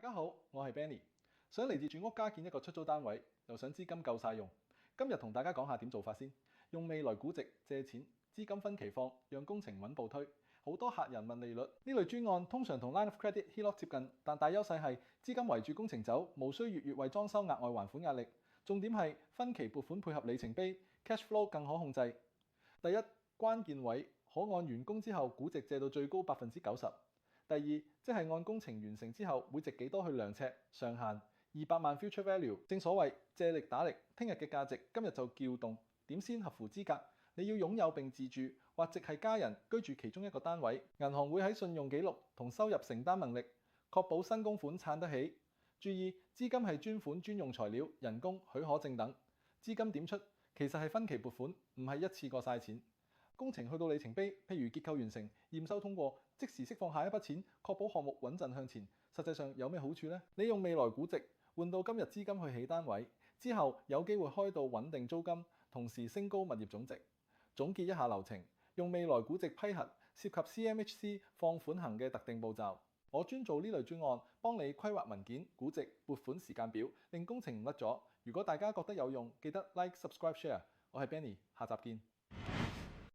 大家好，我係 Benny，想嚟自住屋加建一個出租單位，又想資金夠晒用。今日同大家講下點做法先。用未來估值借錢，資金分期放，讓工程穩步推。好多客人問利率，呢類專案通常同 Line of Credit HELOC 接近，但大優勢係資金圍住工程走，無需月月為裝修額外還款壓力。重點係分期撥款配合里程碑 ，cash flow 更可控制。第一，關鍵位可按完工之後估值借到最高90%。第二，即係按工程完成之後會值幾多去量尺，上限200萬 future value。正所謂借力打力，聽日嘅價值今日就撬動。點先合乎資格？你要擁有並自住，或直係家人居住其中一個單位。銀行會喺信用記錄同收入承擔能力，確保新供款撐得起。注意，資金係專款專用材料、人工、許可證等。資金點出？其實係分期撥款，唔係一次過晒錢。工程去到里程碑，譬如結構完成、驗收通過，即時釋放下一筆錢，確保項目穩陣向前。實際上有咩好處呢？你用未來估值換到今日資金去起單位，之後有機會開到穩定租金，同時升高物業總值。總結一下流程，用未來估值批核，涉及 CMHC 放款行嘅特定步驟。我專做呢類專案，幫你規劃文件、估值、撥款時間表，令工程唔甩咗。如果大家覺得有用，記得 Like、Subscribe、Share。我係 Benny，下集見。